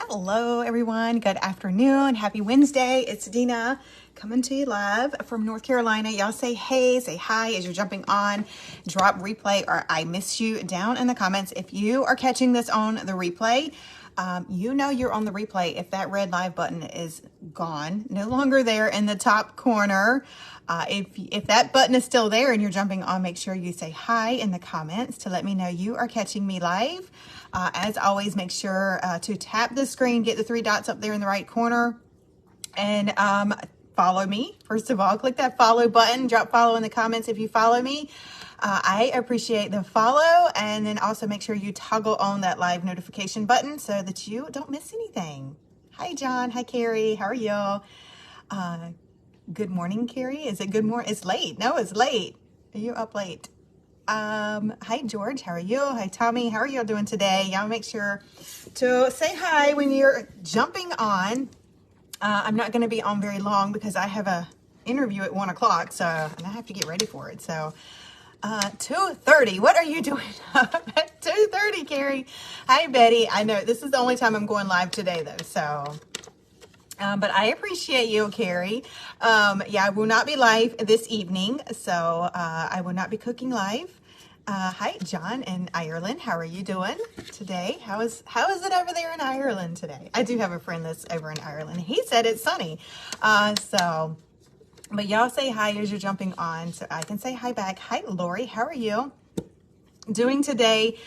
Hello, everyone. Good afternoon. Happy Wednesday. It's Dina coming to you live from North Carolina. Y'all say hey, say hi as you're jumping on. Drop replay or I miss you down in the comments. If you are catching this on the replay, you know you're on the replay if that red live button is gone, no longer there in the top corner. If that button is still there and you're jumping on, make sure you say hi in the comments to let me know you are catching me live. As always, make sure to tap the screen, get the three dots up there in the right corner, and follow me. First of all, click that follow button, drop follow in the comments if you follow me. I appreciate the follow, and then also make sure you toggle on that live notification button so that you don't miss anything. Hi, John. Hi, Carrie. How are y'all? Good morning, Carrie. Is it good morning? It's late. No, it's late. Are you up late? Hi, George. How are you? Hi, Tommy. How are y'all doing today? Y'all make sure to say hi when you're jumping on. I'm not going to be on very long because I have a interview at 1 o'clock, and I have to get ready for it. So, 2:30. What are you doing at 2:30, Carrie? Hi, Betty. I know this is the only time I'm going live today, though. So, but I appreciate you, Carrie. Yeah, I will not be live this evening, so I will not be cooking live. Hi, John in Ireland. How are you doing today? How is it over there in Ireland today? I do have a friend that's over in Ireland. He said it's sunny. But y'all say hi as you're jumping on, so I can say hi back. Hi, Lori. How are you doing today?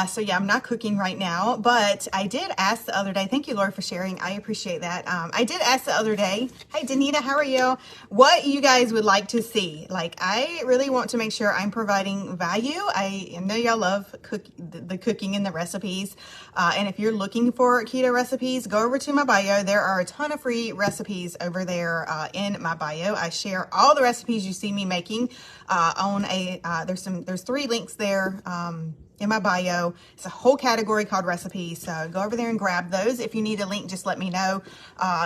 So yeah, I'm not cooking right now, but I did ask the other day. Thank you, Laura, for sharing. I appreciate that. I did ask the other day. Hi, Danita. How are you? What you guys would like to see? Like, I really want to make sure I'm providing value. I know y'all love the cooking and the recipes. And if you're looking for keto recipes, go over to my bio. There are a ton of free recipes over there in my bio. I share all the recipes you see me making on there's 3 links there in my bio. It's a whole category called recipes, so go over there and grab those. If you need a link, just let me know.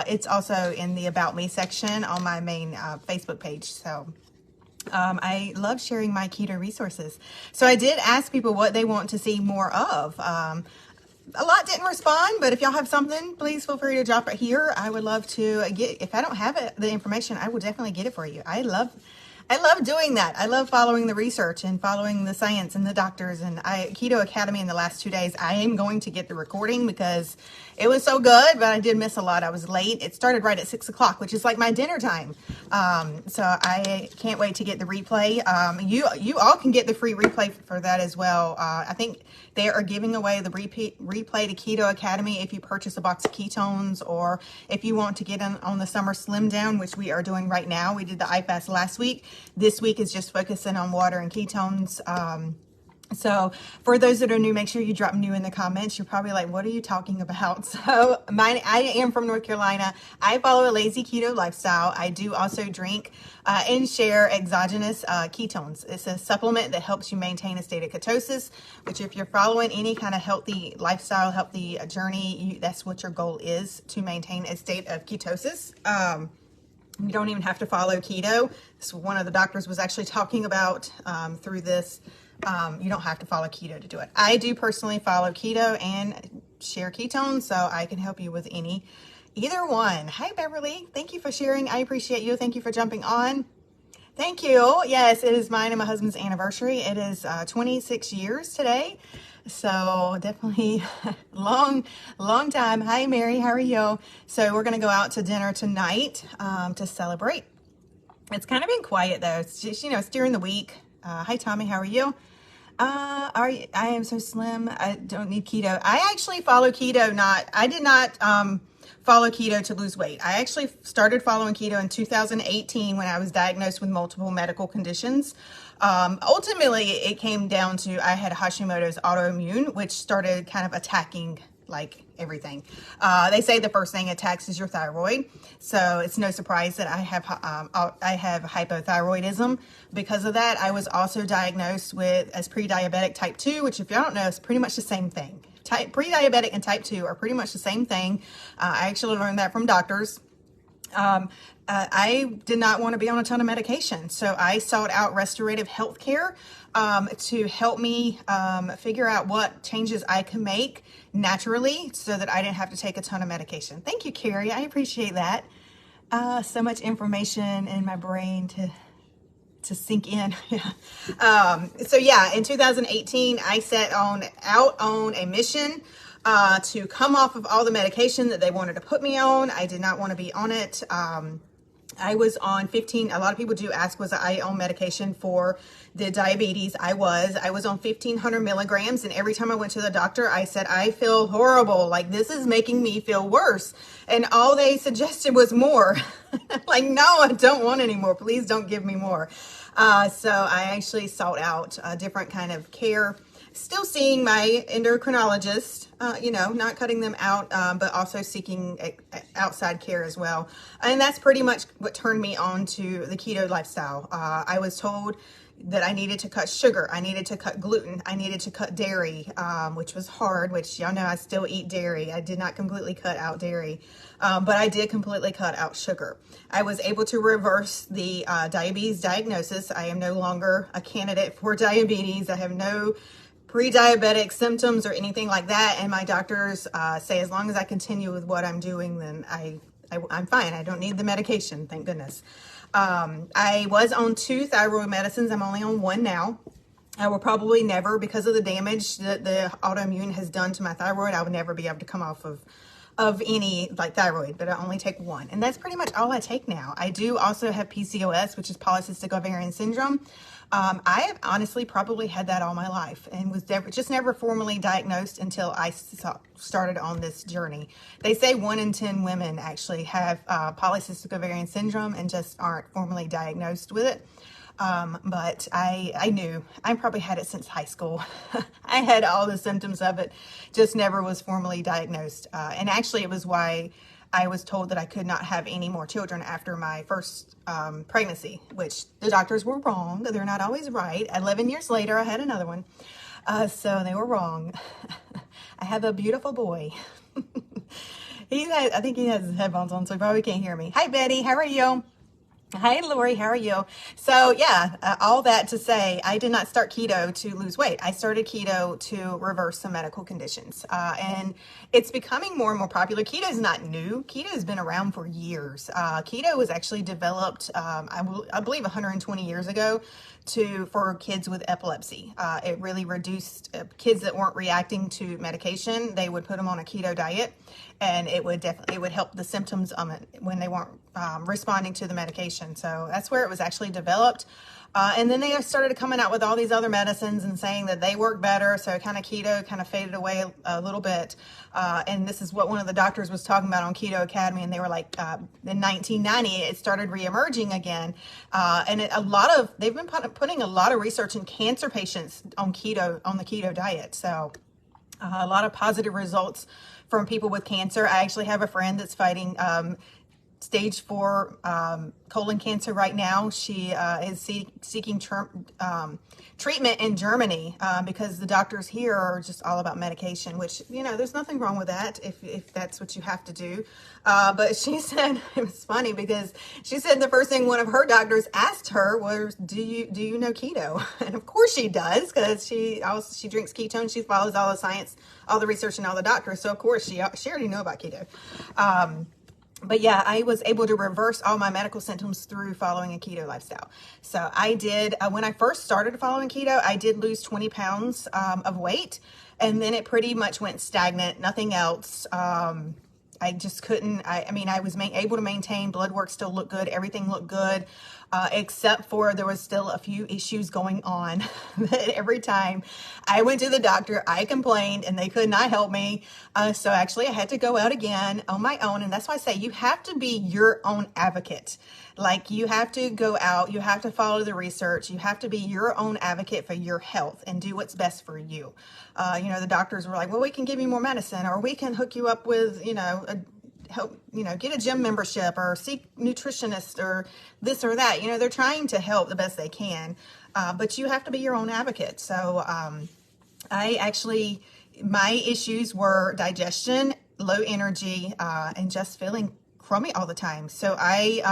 It's also in the About Me section on my main Facebook page. So I love sharing my keto resources. So I did ask people what they want to see more of. A lot didn't respond, but if y'all have something, please feel free to drop it here. I would love to get, if I don't have the information, I will definitely get it for you. I love doing that. I love following the research and following the science and the doctors. And Keto Academy in the last 2 days, I am going to get the recording because it was so good, but I did miss a lot. I was late. It started right at 6 o'clock, which is like my dinner time. So I can't wait to get the replay. You all can get the free replay for that as well. I think they are giving away the replay to Keto Academy if you purchase a box of ketones, or if you want to get on the summer slim down, which we are doing right now. We did the iFast last week. This week is just focusing on water and ketones. So for those that are new, make sure you drop new in the comments. You're probably like, what are you talking about? So I am from North Carolina. I follow a lazy keto lifestyle. I do also drink and share exogenous ketones. It's a supplement that helps you maintain a state of ketosis, which if you're following any kind of healthy lifestyle, healthy journey, that's what your goal is, to maintain a state of ketosis. You don't even have to follow keto. This one of the doctors was actually talking about through this. You don't have to follow keto to do it. I do personally follow keto and share ketones, so I can help you with either one. Hi, Beverly. Thank you for sharing. I appreciate you. Thank you for jumping on. Thank you. Yes, it is mine and my husband's anniversary. It is 26 years today. So definitely long time. Hi, Mary. How are you? So we're going to go out to dinner tonight to celebrate. It's kind of been quiet though. It's just, it's during the week. Hi, Tommy. How are you? I am so slim. I don't need keto. I actually follow keto. I did not follow keto to lose weight. I actually started following keto in 2018 when I was diagnosed with multiple medical conditions. Ultimately, it came down to I had Hashimoto's autoimmune, which started kind of attacking like everything. They say the first thing attacks is your thyroid. So it's no surprise that I have hypothyroidism. Because of that, I was also diagnosed as pre-diabetic type 2, which if y'all don't know, is pretty much the same thing. Pre-diabetic and type 2 are pretty much the same thing. I actually learned that from doctors. I did not want to be on a ton of medication. So I sought out restorative health care to help me figure out what changes I can make naturally so that I didn't have to take a ton of medication. Thank you, Carrie. I appreciate that. So much information in my brain to sink in. So yeah, in 2018, I set out on a mission to come off of all the medication that they wanted to put me on. I did not want to be on it. I was on 15, a lot of people do ask, was I on medication for the diabetes? I was on 1500 milligrams. And every time I went to the doctor, I said, I feel horrible. Like, this is making me feel worse. And all they suggested was more. Like, no, I don't want any more. Please don't give me more. So I actually sought out a different kind of care. Still seeing my endocrinologist, not cutting them out, but also seeking outside care as well. And that's pretty much what turned me on to the keto lifestyle. I was told that I needed to cut sugar, I needed to cut gluten, I needed to cut dairy, which was hard, which y'all know I still eat dairy. I did not completely cut out dairy, but I did completely cut out sugar. I was able to reverse the diabetes diagnosis. I am no longer a candidate for diabetes. I have no pre-diabetic symptoms or anything like that, and my doctors say as long as I continue with what I'm doing, then I'm fine. I don't need the medication, thank goodness. I was on 2 thyroid medicines. I'm only on 1 now. I will probably never, because of the damage that the autoimmune has done to my thyroid, I would never be able to come off of any like thyroid, but I only take 1. And that's pretty much all I take now. I do also have PCOS, which is polycystic ovarian syndrome. I have honestly probably had that all my life and was never formally diagnosed until I started on this journey. They say 1 in 10 women actually have polycystic ovarian syndrome and just aren't formally diagnosed with it. But I knew. I probably had it since high school. I had all the symptoms of it, just never was formally diagnosed. And actually it was why I was told that I could not have any more children after my first pregnancy, which the doctors were wrong. They're not always right. 11 years later, I had another one. So they were wrong. I have a beautiful boy. I think he has his headphones on, so he probably can't hear me. Hi, Betty. How are you? Hi, Lori. How are you? So yeah, all that to say, I did not start keto to lose weight. I started keto to reverse some medical conditions. And it's becoming more and more popular. Keto is not new. Keto has been around for years. Keto was actually developed, I believe 120 years ago for kids with epilepsy. It really reduced kids that weren't reacting to medication. They would put them on a keto diet, and it would help the symptoms when they weren't responding to the medication. So that's where it was actually developed. And then they started coming out with all these other medicines and saying that they work better. So keto kind of faded away a little bit. And this is what one of the doctors was talking about on Keto Academy. And they were like, in 1990, it started reemerging again. And they've been putting a lot of research in cancer patients on the keto diet. So a lot of positive results from people with cancer. I actually have a friend that's fighting stage 4 colon cancer right now. She is seeking treatment in Germany because the doctors here are just all about medication, which, there's nothing wrong with that if that's what you have to do. But she said, it was funny because she said the first thing one of her doctors asked her was, do you know keto? And of course she does, because she drinks ketone. She follows all the science, all the research, and all the doctors. So of course she already know about keto. But yeah, I was able to reverse all my medical symptoms through following a keto lifestyle. So I did, when I first started following keto, I did lose 20 pounds of weight, and then it pretty much went stagnant, nothing else. I just couldn't, I was able to maintain, blood work still looked good, everything looked good, except for there was still a few issues going on that every time I went to the doctor, I complained and they could not help me. So actually I had to go out again on my own. And that's why I say you have to be your own advocate. Like, you have to go out, you have to follow the research, you have to be your own advocate for your health and do what's best for you. The doctors were like, well, we can give you more medicine, or we can hook you up with, get a gym membership or seek nutritionist or this or that. They're trying to help the best they can, but you have to be your own advocate. So my issues were digestion, low energy, and just feeling crummy all the time. So I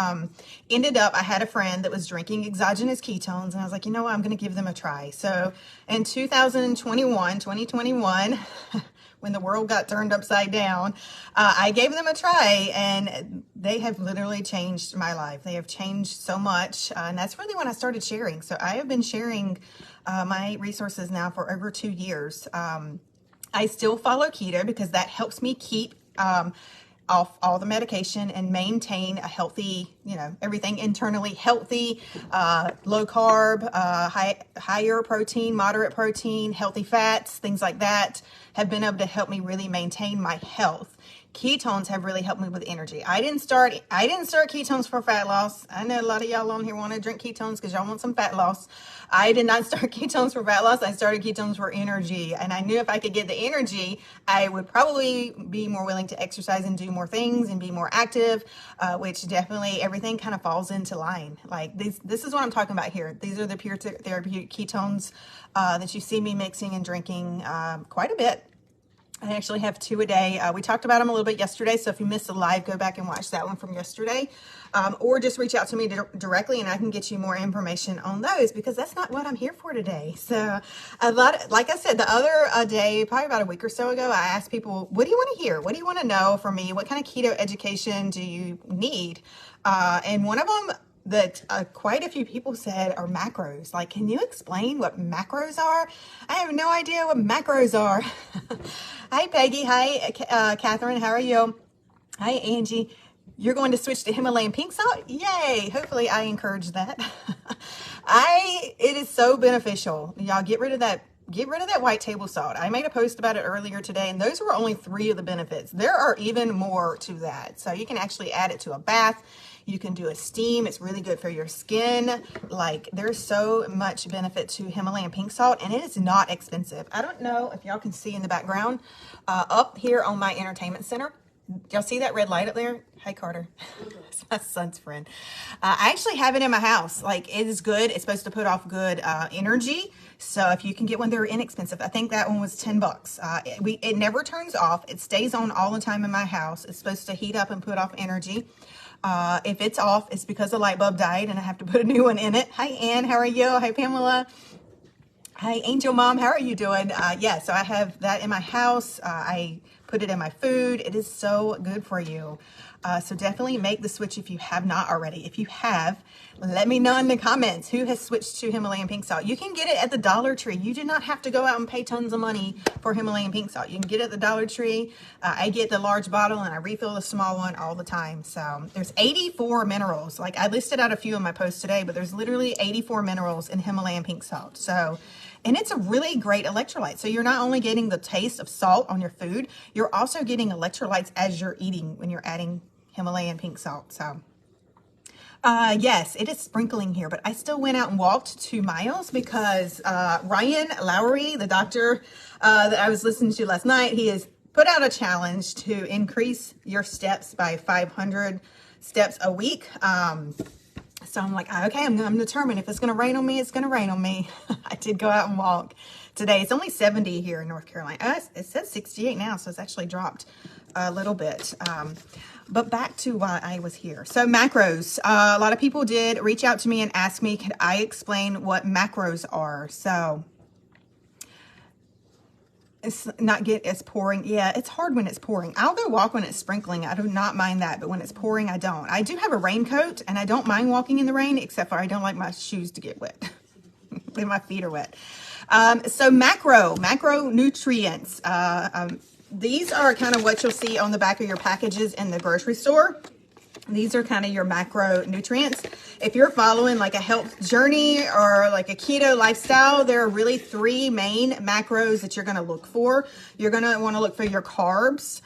I had a friend that was drinking exogenous ketones, and I was like, you know what, I'm going to give them a try. So in 2021, when the world got turned upside down, I gave them a try, and they have literally changed my life. They have changed so much, and that's really when I started sharing. So I have been sharing my resources now for over 2 years. I still follow keto because that helps me keep off all the medication and maintain a healthy, everything internally healthy, low carb, higher protein, moderate protein, healthy fats, things like that have been able to help me really maintain my health. Ketones have really helped me with energy. I didn't start ketones for fat loss. I know a lot of y'all on here want to drink ketones because y'all want some fat loss. I did not start ketones for fat loss. I started ketones for energy. And I knew if I could get the energy, I would probably be more willing to exercise and do more things and be more active, which definitely everything kind of falls into line. Like this is what I'm talking about here. These are the pure therapeutic ketones that you see me mixing and drinking quite a bit. I actually have 2 a day. We talked about them a little bit yesterday, so if you missed the live, go back and watch that one from yesterday, or just reach out to me directly, and I can get you more information on those, because that's not what I'm here for today. So, like I said, the other day, probably about a week or so ago, I asked people, "What do you want to hear? What do you want to know from me? What kind of keto education do you need?" And one of them that quite a few people said are macros. Like, can you explain what macros are? I have no idea what macros are. Hi, Peggy. Hi, Catherine. How are you? Hi, Angie. You're going to switch to Himalayan pink salt? Yay. Hopefully I encourage that. It is so beneficial. Y'all get rid of that white table salt. I made a post about it earlier today, and those were only 3 of the benefits. There are even more to that. So you can actually add it to a bath. You can do a steam. It's really good for your skin. Like, there's so much benefit to Himalayan pink salt, and it is not expensive. I don't know if y'all can see in the background, up here on my entertainment center. Y'all see that red light up there? Hi, Carter. It's my son's friend. I actually have it in my house. Like, it is good. It's supposed to put off good energy. So if you can get one, they're inexpensive. I think that one was $10. It never turns off. It stays on all the time in my house. It's supposed to heat up and put off energy. If it's off, it's because the light bulb died and I have to put a new one in it. Hi, Ann. How are you? Hi, Pamela. Hi, Angel Mom. How are you doing? Yeah, so I have that in my house. I put it in my food. It is so good for you. So definitely make the switch if you have not already. If you have, let me know in the comments who has switched to Himalayan pink salt. You can get it at the Dollar Tree. You do not have to go out and pay tons of money for Himalayan pink salt. You can get it at the Dollar Tree. I get the large bottle and I refill the small one all the time. So there's 84 minerals. Like, I listed out a few in my post today, but there's literally 84 minerals in Himalayan pink salt. So, and it's a really great electrolyte. So you're not only getting the taste of salt on your food, you're also getting electrolytes as you're eating when you're adding Himalayan pink salt. So yes, it is sprinkling here, but I still went out and walked 2 miles because Ryan Lowry, the doctor that I was listening to last night, he has put out a challenge to increase your steps by 500 steps a week. So I'm like, okay, I'm determined. If it's going to rain on me, it's going to rain on me. I did go out and walk today. It's only 70 here in North Carolina. It says 68 now, so it's actually dropped a little bit. But back to why I was here. So macros. A lot of people did reach out to me and ask me, could I explain what macros are? So it's it's pouring. Yeah, it's hard when it's pouring. I'll go walk when it's sprinkling. I do not mind that, but when it's pouring, I don't. I do have a raincoat, and I don't mind walking in the rain, except for I don't like my shoes to get wet. And my feet are wet. So macronutrients. These are kind of what you'll see on the back of your packages in the grocery store. These are kind of your macronutrients. If you're following like a health journey or like a keto lifestyle, there are really 3 main macros that you're going to look for. You're going to want to look for your carbs,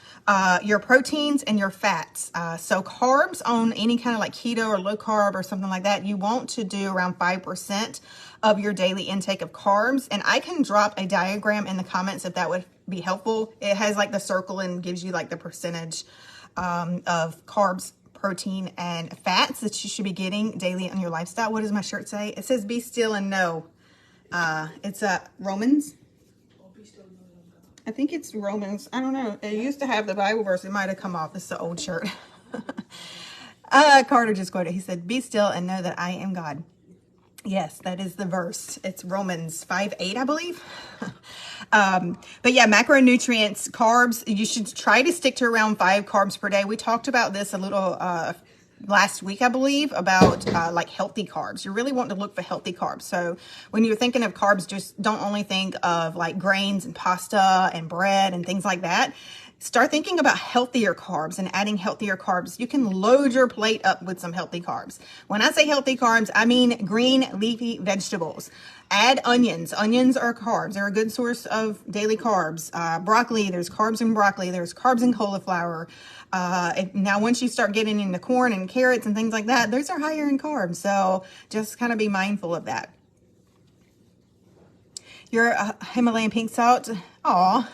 your proteins, and your fats. So carbs on any kind of like keto or low carb or something like that, you want to do around 5% of your daily intake of carbs. And I can drop a diagram in the comments if that would be helpful. It has like the circle and gives you like the percentage of carbs, protein, and fats that you should be getting daily on your lifestyle. What does my shirt say? It says be still and know. It's Romans. I think it's Romans. I don't know. It used to have the Bible verse. It might have come off. It's an old shirt. Carter just quoted. He said, "Be still and know that I am God." Yes, that is the verse. It's Romans 5:8, I believe. But yeah, macronutrients, carbs, you should try to stick to around 5 carbs per day. We talked about this a little last week, I believe, about like healthy carbs. You really want to look for healthy carbs. So when you're thinking of carbs, just don't only think of like grains and pasta and bread and things like that. Start thinking about healthier carbs and adding healthier carbs. You can load your plate up with some healthy carbs. When I say healthy carbs, I mean green leafy vegetables. Add onions. Onions are carbs. They're a good source of daily carbs. Broccoli, there's carbs in broccoli. There's carbs in cauliflower. Now, once you start getting into corn and carrots and things like that, those are higher in carbs. So just kind of be mindful of that. Your Himalayan pink salt. Aw.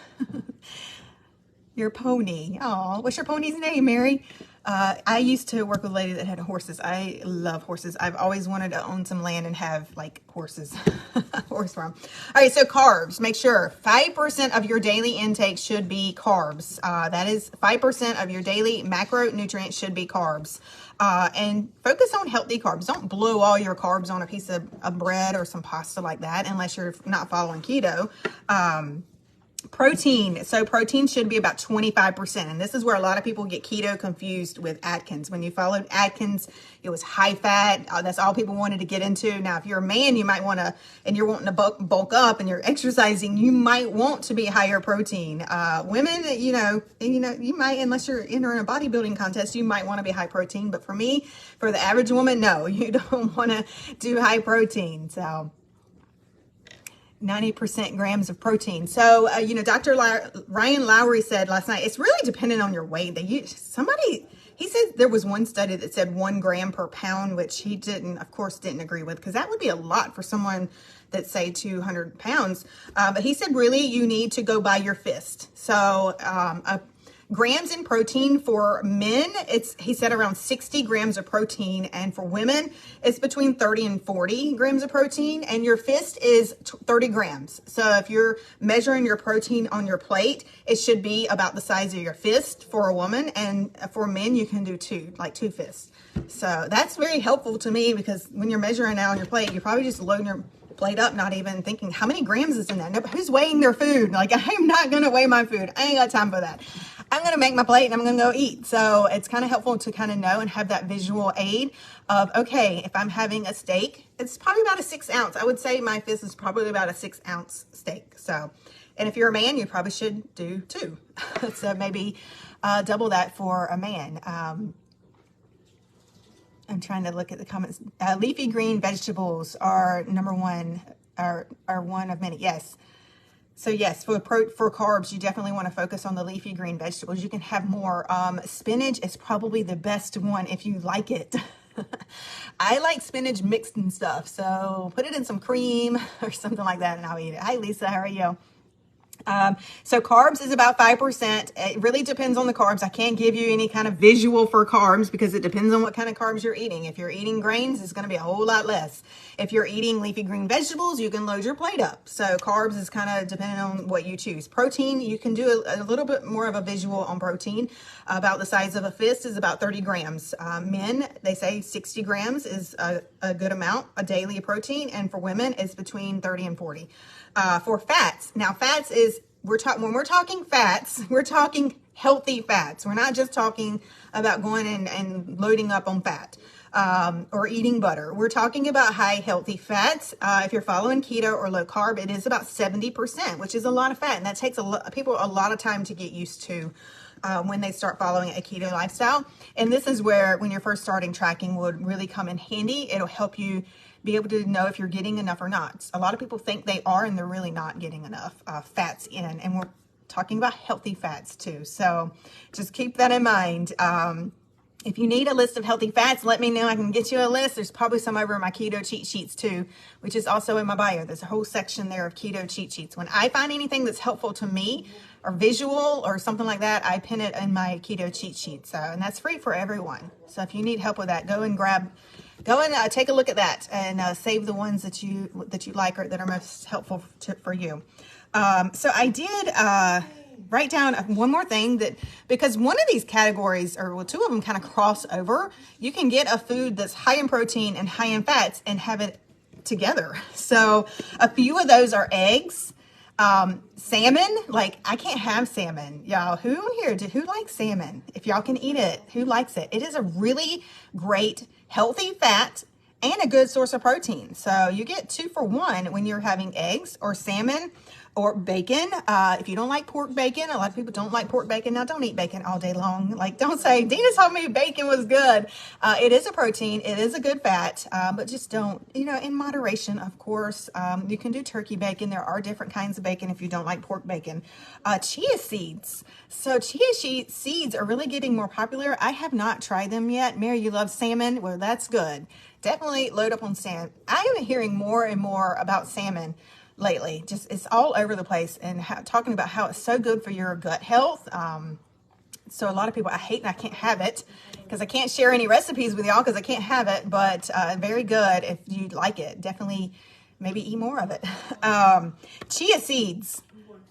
Your pony. Oh, what's your pony's name, Mary? I used to work with a lady that had horses. I love horses. I've always wanted to own some land and have like horses, horse farm. All right, so carbs. Make sure 5% of your daily intake should be carbs. That is 5% of your daily macronutrients should be carbs. And focus on healthy carbs. Don't blow all your carbs on a piece of bread or some pasta like that, unless you're not following keto. Protein. So protein should be about 25%. And this is where a lot of people get keto confused with Atkins. When you followed Atkins, it was high fat. That's all people wanted to get into. Now, if you're a man, you might want to, and you're wanting to bulk up and you're exercising, you might want to be higher protein. Women, you might, unless you're entering a bodybuilding contest, you might want to be high protein. But for me, for the average woman, no, you don't want to do high protein. So 90% grams of protein. So, Dr. Ryan Lowry said last night, it's really dependent on your weight. He said there was one study that said 1 gram per pound, which he of course, didn't agree with, because that would be a lot for someone that's, say, 200 pounds. But he said, really, you need to go by your fist. So, grams in protein for men, he said around 60 grams of protein, and for women it's between 30 and 40 grams of protein, and your fist is 30 grams. So if you're measuring your protein on your plate, it should be about the size of your fist for a woman, and for men you can do 2 fists. So that's very helpful to me, because when you're measuring out on your plate, you're probably just loading your plate up, not even thinking how many grams is in that. No, who's weighing their food? Like, I'm not going to weigh my food. I ain't got time for that. I'm going to make my plate and I'm going to go eat. So it's kind of helpful to kind of know and have that visual aid of, okay, if I'm having a steak, it's probably about a 6 ounce. I would say my fist is probably about a 6 ounce steak. So, and if you're a man, you probably should do 2. So maybe double that for a man. I'm trying to look at the comments. Leafy green vegetables are number one, are one of many. Yes. So yes, for carbs, you definitely want to focus on the leafy green vegetables. You can have more. Spinach is probably the best one if you like it. I like spinach mixed and stuff. So put it in some cream or something like that and I'll eat it. Hi, Lisa. How are you? So carbs is about 5%. It really depends on the carbs. I can't give you any kind of visual for carbs because it depends on what kind of carbs you're eating. If you're eating grains, it's going to be a whole lot less. If you're eating leafy green vegetables, you can load your plate up. So carbs is kind of dependent on what you choose. Protein, you can do a little bit more of a visual on protein. About the size of a fist is about 30 grams. Men, they say 60 grams is a good amount, a daily protein. And for women, it's between 30 and 40. For fats, now fats is, when we're talking fats, we're talking healthy fats. We're not just talking about going and loading up on fat or eating butter. We're talking about high healthy fats. If you're following keto or low carb, it is about 70%, which is a lot of fat. And that takes people a lot of time to get used to when they start following a keto lifestyle. And this is where, when you're first starting, tracking would really come in handy. It'll help you be able to know if you're getting enough or not. A lot of people think they are, and they're really not getting enough fats in. And we're talking about healthy fats too. So just keep that in mind. If you need a list of healthy fats, let me know. I can get you a list. There's probably some over in my keto cheat sheets too, which is also in my bio. There's a whole section there of keto cheat sheets. When I find anything that's helpful to me or visual or something like that, I pin it in my keto cheat sheet. So, and that's free for everyone. So if you need help with that, go and take a look at that and save the ones that you like or that are most helpful for you. So I did write down one more thing, that because one of these categories, or well, two of them kind of cross over. You can get a food that's high in protein and high in fats and have it together. So a few of those are eggs, salmon. Like, I can't have salmon, y'all. Who who likes salmon? If y'all can eat it, who likes it? It is a really great healthy fat and a good source of protein. So you get 2 for 1 when you're having eggs or salmon or bacon. If you don't like pork bacon, a lot of people don't like pork bacon. Now, don't eat bacon all day long. Like, don't say, Dina told me bacon was good. It is a protein. It is a good fat, but just don't, in moderation, of course. You can do turkey bacon. There are different kinds of bacon if you don't like pork bacon. Chia seeds. So chia seeds are really getting more popular. I have not tried them yet. Mary, you love salmon. Well, that's good. Definitely load up on salmon. I am hearing more and more about salmon lately. Just, it's all over the place, and talking about how it's so good for your gut health. So a lot of people, I hate and I can't have it because I can't share any recipes with y'all because I can't have it, but very good if you like it. Definitely maybe eat more of it. Chia seeds.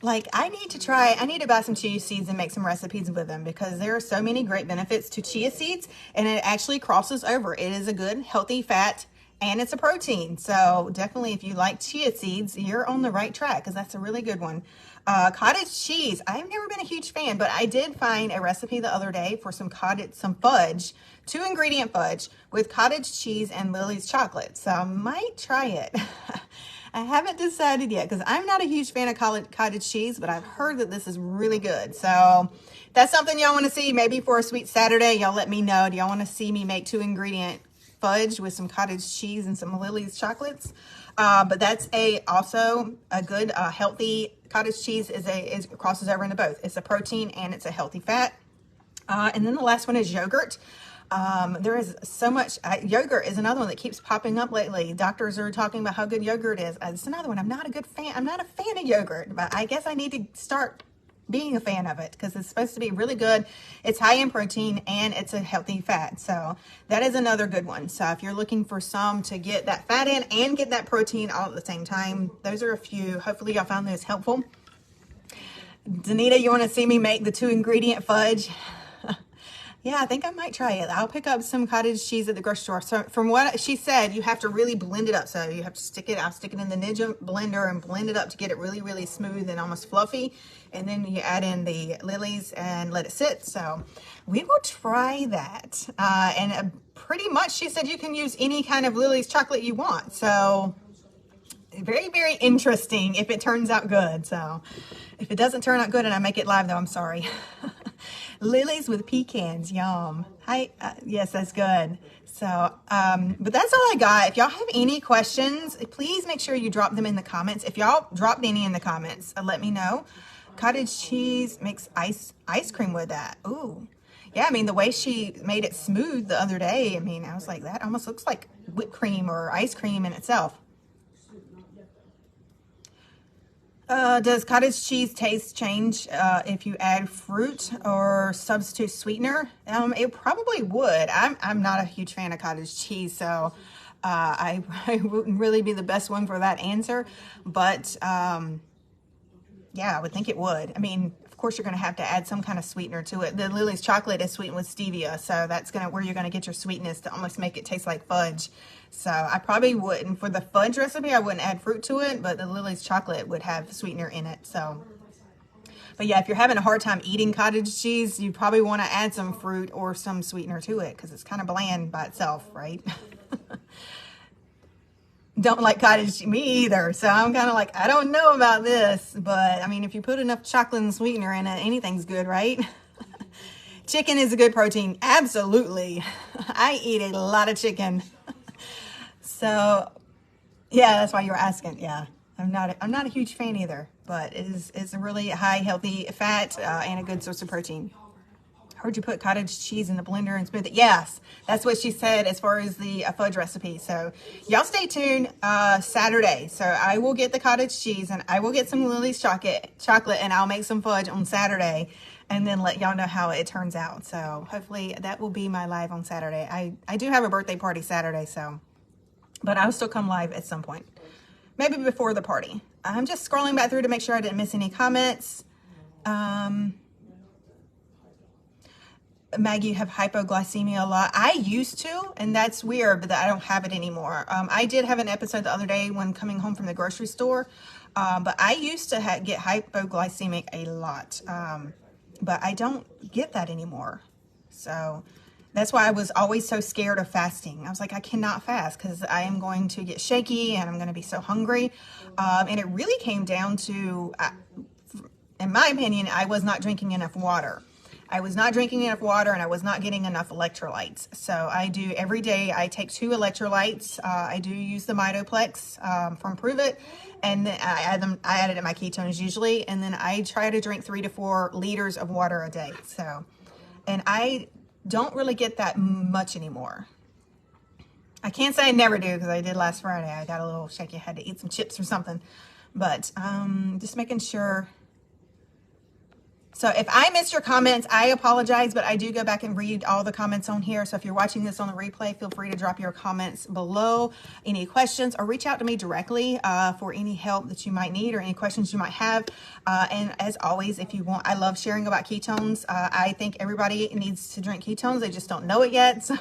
Like, I need to buy some chia seeds and make some recipes with them, because there are so many great benefits to chia seeds, and it actually crosses over. It is a good, healthy fat, and it's a protein. So definitely, if you like chia seeds, you're on the right track, because that's a really good one. Cottage cheese. I've never been a huge fan, but I did find a recipe the other day for some fudge, 2-ingredient fudge with cottage cheese and Lily's chocolate. So I might try it. I haven't decided yet, because I'm not a huge fan of cottage cheese, but I've heard that this is really good. So that's something y'all want to see, maybe for a sweet Saturday. Y'all let me know. Do y'all want to see me make 2-ingredient fudge with some cottage cheese and some Lily's chocolates? But that's also a good, healthy cottage cheese crosses over into both. It's a protein and it's a healthy fat. And then the last one is yogurt. There is so much, yogurt is another one that keeps popping up lately. Doctors are talking about how good yogurt is. It's another one. I'm not a fan of yogurt, but I guess I need to start being a fan of it, because it's supposed to be really good. It's high in protein and it's a healthy fat. So that is another good one. So if you're looking for some to get that fat in and get that protein all at the same time, those are a few. Hopefully y'all found those helpful. Danita, you want to see me make the 2-ingredient fudge? Yeah, I think I might try it. I'll pick up some cottage cheese at the grocery store. So from what she said, you have to really blend it up. So you have to I'll stick it in the Ninja blender and blend it up to get it really, really smooth and almost fluffy. And then you add in the Lily's and let it sit. So we will try that. And pretty much she said you can use any kind of Lily's chocolate you want. So very, very interesting if it turns out good. So if it doesn't turn out good and I make it live, though, I'm sorry. Lily's with pecans, yum. Hi, yes, that's good. So, but that's all I got. If y'all have any questions, please make sure you drop them in the comments. If y'all dropped any in the comments, let me know. Cottage cheese makes ice cream with that. Ooh. Yeah, I mean, the way she made it smooth the other day, I mean, I was like, that almost looks like whipped cream or ice cream in itself. Does cottage cheese taste change if you add fruit or substitute sweetener? It probably would. I'm not a huge fan of cottage cheese, so I wouldn't really be the best one for that answer. But yeah, I would think it would. I mean, of course, you're going to have to add some kind of sweetener to it. The Lily's chocolate is sweetened with stevia, so that's where you're going to get your sweetness to almost make it taste like fudge. So I probably wouldn't. For the fudge recipe, I wouldn't add fruit to it, but the Lily's chocolate would have sweetener in it. So, but yeah, if you're having a hard time eating cottage cheese, you probably want to add some fruit or some sweetener to it, because it's kind of bland by itself, right? Don't like cottage cheese, me either. So I'm kind of like, I don't know about this, but I mean, if you put enough chocolate and sweetener in it, anything's good, right? Chicken is a good protein. Absolutely. I eat a lot of chicken. So yeah, that's why you were asking. Yeah, I'm not a huge fan either, but it's a really high, healthy fat and a good source of protein. Heard you put cottage cheese in the blender and smooth it. Yes, that's what she said as far as the fudge recipe. So y'all stay tuned Saturday. So I will get the cottage cheese and I will get some Lily's chocolate and I'll make some fudge on Saturday and then let y'all know how it turns out. So hopefully that will be my live on Saturday. I do have a birthday party Saturday, so, but I'll still come live at some point. Maybe before the party. I'm just scrolling back through to make sure I didn't miss any comments. Maggie, you have hypoglycemia a lot. I used to, and that's weird, but I don't have it anymore. I did have an episode the other day when coming home from the grocery store, but I used to get hypoglycemic a lot, but I don't get that anymore. So that's why I was always so scared of fasting. I was like, I cannot fast because I am going to get shaky and I'm going to be so hungry. And it really came down to, in my opinion, I was not drinking enough water. I was not drinking enough water and I was not getting enough electrolytes. So I do every day, I take 2 electrolytes. I do use the Mitoplex from Prove It. And then I add it in my ketones usually. And then I try to drink 3 to 4 liters of water a day. So, and I don't really get that much anymore. I can't say I never do because I did last Friday. I got a little shaky. I had to eat some chips or something. But just making sure. So if I missed your comments, I apologize, but I do go back and read all the comments on here. So if you're watching this on the replay, feel free to drop your comments below, any questions, or reach out to me directly for any help that you might need or any questions you might have. And as always, if you want, I love sharing about ketones. I think everybody needs to drink ketones. They just don't know it yet. So,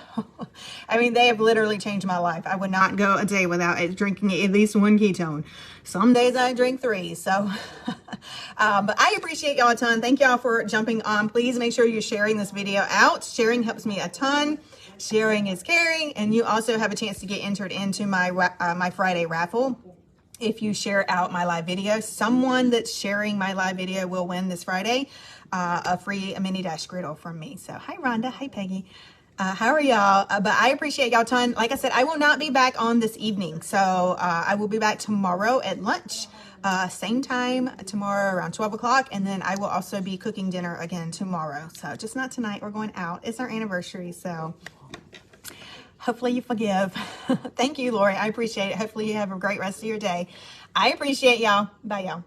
I mean, they have literally changed my life. I would not go a day without drinking at least 1 ketone. Some days I drink 3. So, but I appreciate y'all a ton. Thank y'all for jumping on. Please make sure you're sharing this video out. Sharing helps me a ton. Sharing is caring. And you also have a chance to get entered into my my Friday raffle. If you share out my live video, someone that's sharing my live video will win this Friday a free mini dash griddle from me. So hi Rhonda, hi Peggy. How are y'all? But I appreciate y'all a ton. Like I said, I will not be back on this evening. So I will be back tomorrow at lunch. Same time tomorrow around 12 o'clock. And then I will also be cooking dinner again tomorrow. So just not tonight. We're going out. It's our anniversary. So hopefully you forgive. Thank you, Lori. I appreciate it. Hopefully you have a great rest of your day. I appreciate y'all. Bye, y'all.